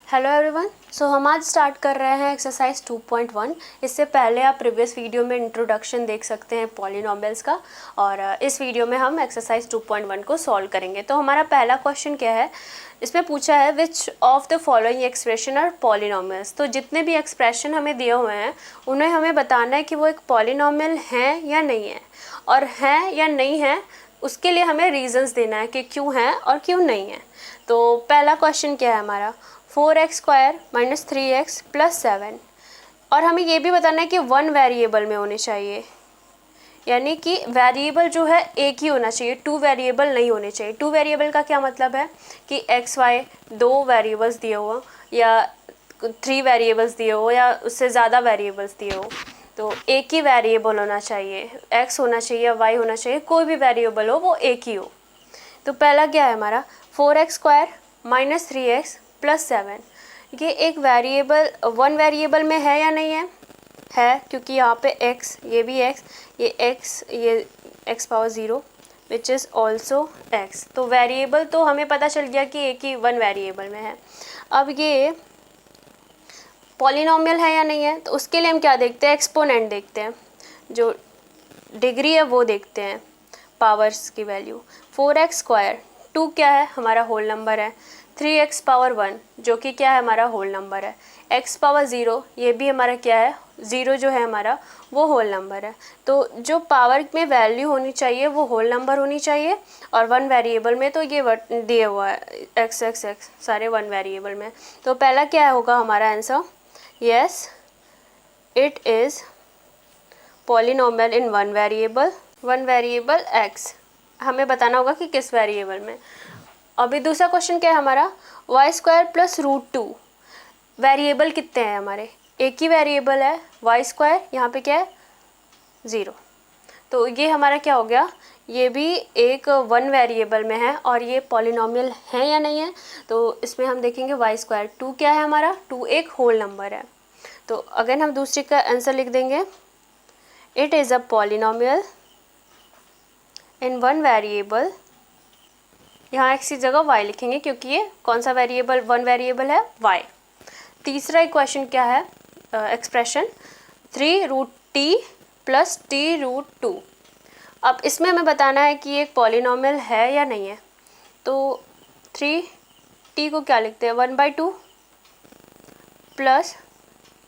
Hello everyone. सो हम आज start कर रहे हैं एक्सरसाइज 2.1। इससे पहले आप प्रीवियस वीडियो में इंट्रोडक्शन देख सकते हैं पॉलिनॉमियल्स का, और इस वीडियो में हम एक्सरसाइज 2.1 को सॉल्व करेंगे। तो हमारा पहला क्वेश्चन क्या है, इसमें पूछा है which of the following expression are polynomials. तो जितने भी एक्सप्रेशन हमें दिए हुए हैं उन्हें हमें बताना है कि वो एक पॉलिनॉमियल हैं या नहीं है, और हैं या नहीं है उसके लिए हमें रीजंस देना है कि क्यों है और क्यों नहीं है। तो पहला क्वेश्चन क्या है हमारा, 4x² - 3x + 7, और हमें ये भी बताना है कि वन वेरिएबल में होने चाहिए, यानी कि वेरिएबल जो है एक ही होना चाहिए, टू वेरिएबल नहीं होने चाहिए। टू वेरिएबल का क्या मतलब है कि x y दो वेरिएबल्स दिए हो, या 3 वेरिएबल्स दिए हो, या उससे ज़्यादा वेरिएबल्स दिए हो, तो एक ही वेरिएबल होना चाहिए, x होना चाहिए या y होना चाहिए, कोई भी वेरिएबल हो वो एक ही हो। तो पहला क्या है हमारा, 4x² - 3x + 7, ये एक वेरिएबल वन वेरिएबल में है या नहीं है, क्योंकि यहाँ पे x, ये भी x, ये x, ये x⁻0 which is also x। तो वेरिएबल तो हमें पता चल गया कि एक ही वन वेरिएबल में है। अब ये पॉलिनॉमियल है या नहीं है, तो उसके लिए हम क्या देखते हैं, एक्सपोनेंट देखते हैं, जो डिग्री है वो देखते हैं, पावर्स की वैल्यू। 4x², 2 क्या है हमारा होल नंबर है, 3x⁻1 जो कि क्या है हमारा होल नंबर है, x⁻0 ये भी हमारा क्या है, 0 जो है हमारा वो होल नंबर है। तो जो पावर में वैल्यू होनी चाहिए वो होल नंबर होनी चाहिए, और वन वेरिएबल में तो ये दिए हुआ है x सारे वन वेरिएबल में। तो पहला क्या होगा हमारा answer, yes it is polynomial in one variable x। हमें बताना होगा कि किस वेरिएबल में। अभी दूसरा क्वेश्चन क्या है हमारा, y² + √2। वेरिएबल कितने हैं हमारे, एक ही वेरिएबल है y², यहाँ पे क्या है 0। तो ये हमारा क्या हो गया, ये भी एक वन वेरिएबल में है, और ये पॉलिनॉमियल है या नहीं है। तो इसमें हम देखेंगे y², 2 क्या है हमारा, 2 एक होल नंबर है। तो अगेन हम दूसरी का आंसर लिख देंगे, it is a polynomial in one variable, यहाँ x की जगह y लिखेंगे क्योंकि ये कौन सा वेरिएबल, वन वेरिएबल है y। तीसरा इक्वेशन क्या है, एक्सप्रेशन 3√t + t√2। अब इसमें हमें बताना है कि ये एक पॉलिनॉमियल है या नहीं है। तो 3t को क्या लिखते हैं, 1/2 +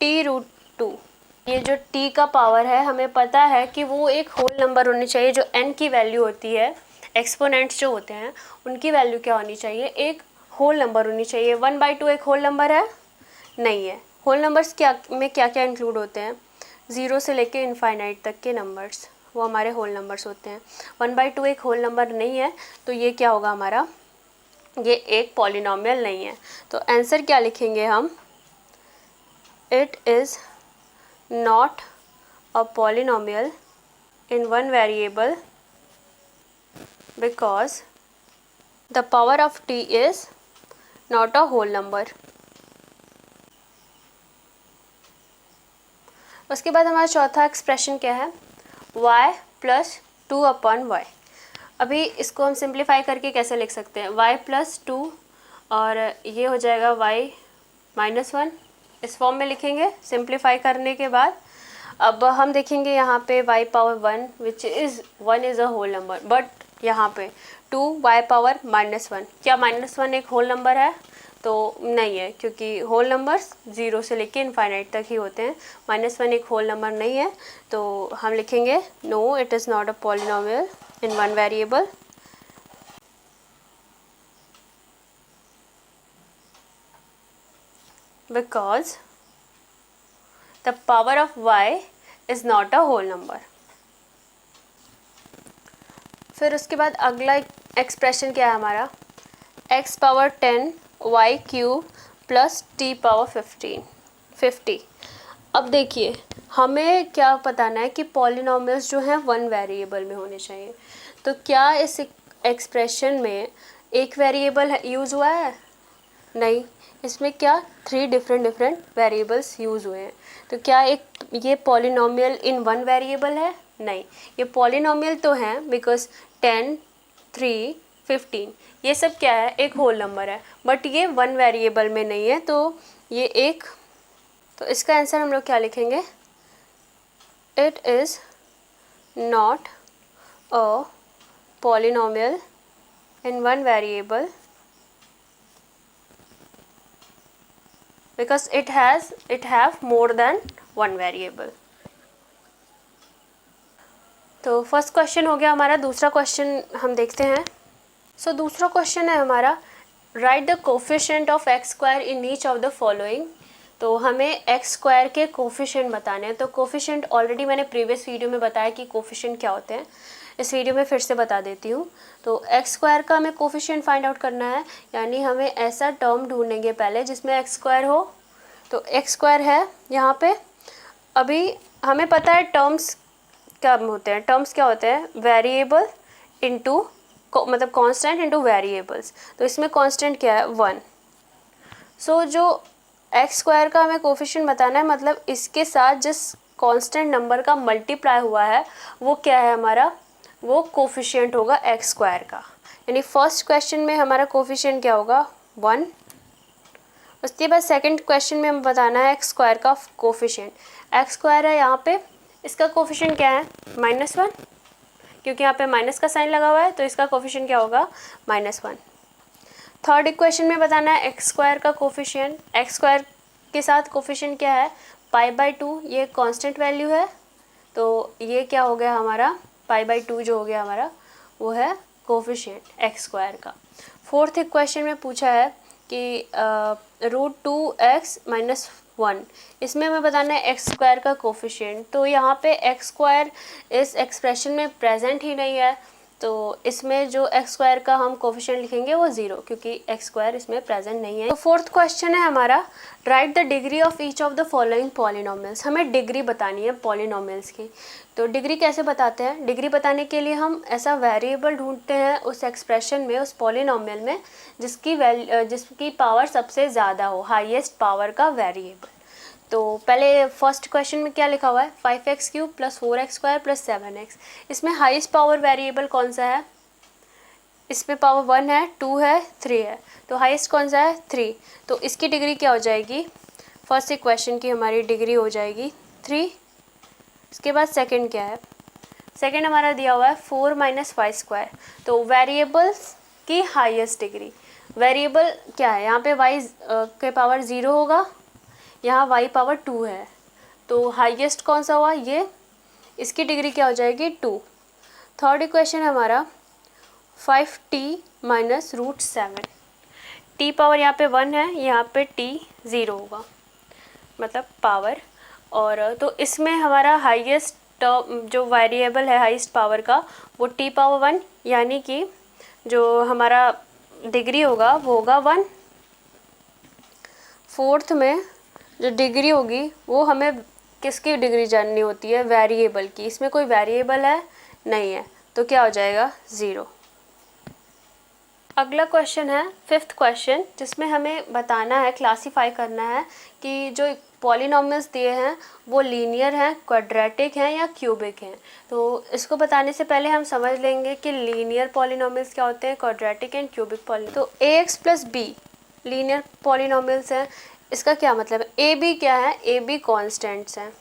t√2। ये जो t का पावर है हमें पता है कि वो एक होल नंबर होनी चाहिए, जो n की वैल्यू होती है, एक्सपोनेंट्स जो होते हैं उनकी वैल्यू क्या होनी चाहिए, एक होल नंबर होनी चाहिए। 1/2 एक होल नंबर है, नहीं है। होल नंबर्स क्या में क्या क्या इंक्लूड होते हैं, 0 से लेके इनफाइनाइट तक के नंबर्स, वो हमारे होल नंबर्स होते हैं। 1/2 एक होल नंबर नहीं है, तो ये क्या होगा हमारा, ये एक पॉलिनॉमियल नहीं है। तो आंसर क्या लिखेंगे हम, it is not a polynomial in one variable because the power of t is not a whole number। उसके बाद हमारा चौथा एक्सप्रेशन क्या है, y + 2/y। अभी इसको हम सिंप्लीफाई करके कैसे लिख सकते हैं, y + 2, और ये हो जाएगा y - 1, इस फॉर्म में लिखेंगे सिंप्लीफाई करने के बाद। अब हम देखेंगे यहाँ पे y⁻1 which is 1 is a whole number, but यहाँ पे 2y⁻−1, क्या -1 एक होल नंबर है, तो नहीं है, क्योंकि होल नंबर्स 0 से लेके इनफाइनाइट तक ही होते हैं, -1 एक होल नंबर नहीं है। तो हम लिखेंगे no it is not a polynomial in one variable, because the power of y is not a whole number। फिर उसके बाद अगला एक्सप्रेशन क्या है हमारा, x⁻10 y³ + t⁻15 50। अब देखिए हमें क्या बताना है कि पॉलिनॉमियल्स जो हैं वन वेरिएबल में होने चाहिए। तो क्या इस एक्सप्रेशन में एक वेरिएबल यूज़ हुआ है, नहीं, इसमें क्या 3 डिफरेंट वेरिएबल्स यूज़ हुए हैं। तो क्या ये पॉलिनॉमियल इन वन वेरिएबल है, नहीं, ये पॉलिनॉमियल तो हैं, बिकॉज 10, 3, 15, ये सब क्या है, एक होल नंबर है, बट ये वन वेरिएबल में नहीं है, तो ये एक, तो इसका आंसर हम लोग क्या लिखेंगे, it is not a polynomial in one variable because it have more than one variable। तो फर्स्ट क्वेश्चन हो गया हमारा। दूसरा क्वेश्चन हम देखते हैं। सो दूसरा क्वेश्चन है हमारा, right the coefficient of x square in each of the following. तो हमें एक्स स्क्वायर के कोफिशिएंट बताने हैं। तो कोफिशिएंट ऑलरेडी मैंने प्रीवियस वीडियो में बताया कि कोफिशिएंट क्या होते हैं, इस वीडियो में फिर से बता देती हूँ। तो एक्स स्क्वायर का हमें कोफिशिएंट फाइंड आउट करना है, यानी हमें ऐसा टर्म ढूंढेंगे पहले जिसमें एक्स स्क्वायर हो। तो एक्स स्क्वायर है यहाँ पे। अभी हमें पता है टर्म्स क्या होते हैं, टर्म्स क्या होते हैं, वेरिएबल इनटू मतलब कांस्टेंट इनटू वेरिएबल्स। तो इसमें कांस्टेंट क्या है, 1। सो जो एक्स स्क्वायर का हमें कोफिशिएंट बताना है, मतलब इसके साथ जिस कांस्टेंट नंबर का मल्टीप्लाई हुआ है वो क्या है हमारा, वो कोफिशिएंट होगा एक्स स्क्वायर का। यानी फर्स्ट क्वेश्चन में हमारा कोफिशिएंट क्या होगा, 1। उसके बाद सेकंड क्वेश्चन में हमें बताना है एक्स स्क्वायर का कोफिशिएंट। एक्स स्क्वायर है यहाँ पे, इसका कोफिशिएंट क्या है, -1, क्योंकि यहाँ पे माइनस का साइन लगा हुआ है, तो इसका कोफिशिएंट क्या होगा, -1। थर्ड इक्वेशन में बताना है एक्स स्क्वायर का कोफिशिएंट। एक्स स्क्वायर के साथ कोफिशिएंट क्या है, π/2, ये कांस्टेंट वैल्यू है, तो ये क्या हो गया हमारा, π/2 जो हो गया हमारा, वो है कोफिशिएंट एक्स स्क्वायर का। फोर्थ इक्वेशन में पूछा है कि √2x - 1, इसमें हमें बताना है एक्स स्क्वायर का कोफिशिएंट। तो यहाँ पे एक्स स्क्वायर इस एक्सप्रेशन में प्रेजेंट ही नहीं है, तो इसमें जो एक्स स्क्वायर का हम कोफिशिएंट लिखेंगे वो 0, क्योंकि एक्स स्क्वायर इसमें प्रेजेंट नहीं है। तो फोर्थ क्वेश्चन है हमारा, right the degree of each of the following polynomials. हमें डिग्री बतानी है पॉलिनोमियल्स की। तो डिग्री कैसे बताते हैं, डिग्री बताने के लिए हम ऐसा वेरिएबल ढूंढते हैं उस एक्सप्रेशन में, उस पॉलिनोमियल में जिसकी पावर सबसे ज़्यादा हो, हाईएस्ट पावर का वेरिएबल। तो पहले फर्स्ट क्वेश्चन में क्या लिखा हुआ है, 5x³ + 4x² + 7x। इसमें हाईएस्ट पावर वेरिएबल कौन सा है, इसमें पावर 1 है, 2 है, 3 है, तो हाईएस्ट कौन सा है, 3। तो इसकी डिग्री क्या हो जाएगी, फर्स्ट इक्वेशन की हमारी डिग्री हो जाएगी 3। इसके बाद सेकंड क्या है, सेकंड हमारा दिया हुआ है 4 - y²। तो वेरिएबल्स की हाईएस्ट डिग्री, वेरिएबल क्या है, यहाँ पे y के पावर 0 होगा, यहाँ y पावर 2 है, तो हाईएस्ट कौन सा हुआ ये, इसकी डिग्री क्या हो जाएगी, 2। थर्ड इक्वेशन हमारा 5t - √7। t पावर यहाँ पे 1 है, यहाँ पे t 0 होगा, मतलब पावर। और तो इसमें हमारा हाईएस्ट जो वेरिएबल है हाईएस्ट पावर का, वो t पावर 1, यानी कि जो हमारा डिग्री होगा वो होगा 1। फोर्थ में जो डिग्री होगी वो हमें किसकी डिग्री जाननी होती है, वेरिएबल की। इसमें कोई वेरिएबल है नहीं है, तो क्या हो जाएगा, 0। अगला क्वेश्चन है फिफ्थ क्वेश्चन, जिसमें हमें बताना है, क्लासीफाई करना है कि जो पॉलिनोमियल्स दिए हैं वो लीनियर हैं, क्वाड्रेटिक हैं या क्यूबिक हैं। तो इसको बताने से पहले हम समझ लेंगे कि लीनियर पॉलिनोमियल्स क्या होते हैं, क्वाड्रेटिक एंड क्यूबिक पॉलिनोमियल। तो ax + b लीनियर पॉलिनोमियल्स हैं। इसका क्या मतलब है, ए बी क्या है, ए बी कॉन्स्टेंट्स हैं,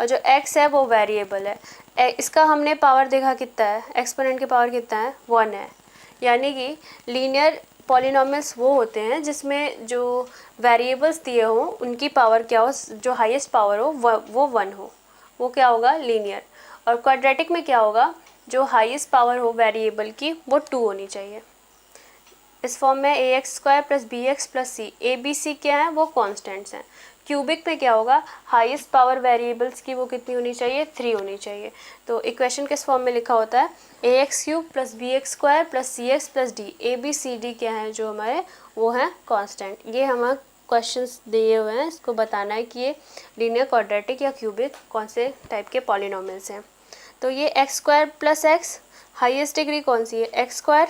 और जो x है वो वेरिएबल है। इसका हमने पावर देखा कितना है, एक्सपोनेंट की पावर कितना है, 1 है। यानी कि लीनियर पॉलिनोमियल्स वो होते हैं जिसमें जो वेरिएबल्स दिए हों उनकी पावर क्या हो, जो हाईएस्ट पावर हो वो 1 हो, वो क्या होगा, लीनियर। और क्वाड्रेटिक में क्या होगा, जो हाईएस्ट पावर हो वेरिएबल की वो 2 होनी चाहिए। इस फॉर्म में ax² + bx + c, a b c क्या है, वो कॉन्स्टेंट्स हैं। क्यूबिक में क्या होगा, हाईएस्ट पावर वेरिएबल्स की वो कितनी होनी चाहिए, 3 होनी चाहिए। तो इक्वेशन किस फॉर्म में लिखा होता है, ax³ + bx² + cx + d, a b c d क्या है जो हमारे, वो हैं कांस्टेंट। ये हमारे क्वेश्चंस दिए हुए हैं, इसको बताना है कि ये लीनियर, क्वाड्रेटिक या क्यूबिक कौन से टाइप के पॉलिनोमियल्स हैं। तो ये x² + x, हाईएस्ट डिग्री कौन सी है, x²,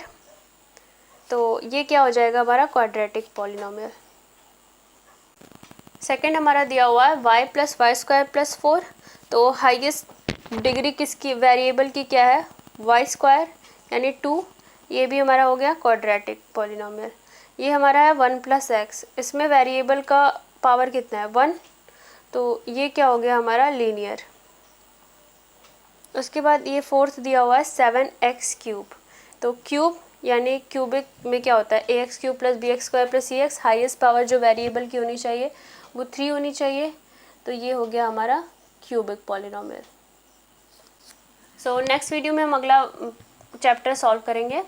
तो ये क्या हो जाएगा हमारा क्वाड्रेटिक पॉलिनोमियल। सेकंड हमारा दिया हुआ है y + y² + 4। तो हाईएस्ट डिग्री किसकी, वेरिएबल की क्या है, y² यानी 2, ये भी हमारा हो गया क्वाड्रेटिक पॉलिनोमियल। ये हमारा है 1+x, इसमें वेरिएबल का पावर कितना है 1, तो ये क्या हो गया हमारा लीनियर। उसके बाद ये फोर्थ दिया हुआ है 7x³, तो क्यूब यानी क्यूबिक में क्या होता है ax³ + bx² + cx, highest power जो वेरिएबल की होनी चाहिए वो 3 होनी चाहिए, तो ये हो गया हमारा cubic polynomial. So next video में हम अगला चैप्टर सॉल्व करेंगे।